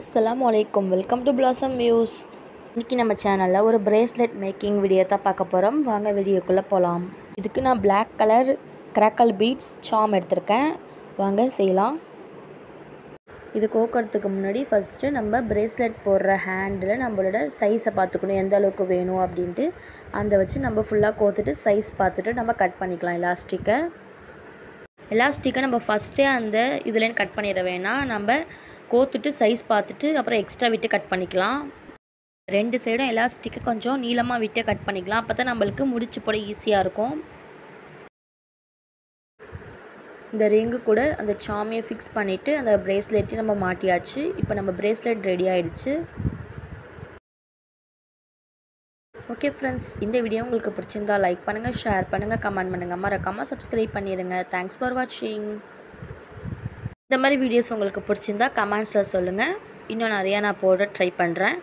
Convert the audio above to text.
Assalamualaikum, welcome to Blossom Views. இன்னைக்கு நம்ம சேனல்ல ஒரு பிரேஸ்லெட் மேக்கிங் வீடியோ தான் பார்க்க போறோம். வாங்க வீடியோக்குள்ள போலாம். இதுக்கு நான் Black கலர் கிராக்கல் பீட்ஸ் சாம் எடுத்துர்க்கேன். வாங்க செய்யலாம். இது கோக்கறதுக்கு முன்னாடி ஃபர்ஸ்ட் நம்ம பிரேஸ்லெட் போடுற ஹேண்ட்ல நம்மளோட சைஸை பார்த்துக்கணும், எந்த அளவுக்கு வேணும் அப்படினு அந்த வச்சு நம்ம ஃபுல்லா கோத்துட்டு சைஸ் பார்த்துட்டு நம்ம கட் பண்ணிக்கலாம். எலாஸ்டிக்கை நம்ம ஃபர்ஸ்டே அந்த இதுல கட் பண்ணிர வேணாம். நம்ம கோத்துட்டு சைஸ் பார்த்துட்டு அப்புறம் எக்ஸ்ட்ரா விட்டு கட் பண்ணிக்கலாம். ரெண்டு சைடும் எலாஸ்டிக் கொஞ்சம் நீளமா விட்டு கட் பண்ணிக்கலாம். அப்பதான் நமக்கு முடிச்சு போட ஈஸியா இருக்கும். இந்த ரிங் கூட அந்த சாமியை ஃபிக்ஸ் பண்ணிட்டு அந்த பிரேஸ்லெட்டை நம்ம மாட்டியாச்சு. இப்போ நம்ம பிரேஸ்லெட் ரெடி ஆயிடுச்சு. ஓகே फ्रेंड्स, இந்த வீடியோ உங்களுக்கு பிடிச்சிருந்தா லைக் பண்ணுங்க, ஷேர் பண்ணுங்க, கமெண்ட் பண்ணுங்க, மறக்காம சப்ஸ்கிரைப் பண்ணிடுங்க. Thanks for watching. இந்த மாதிரி வீடியோஸ் உங்களுக்கு பிடிச்சிருந்தா கமெண்ட்ஸ்ல சொல்லுங்க. இன்னும் நிறைய நான் போட ட்ரை பண்றேன்.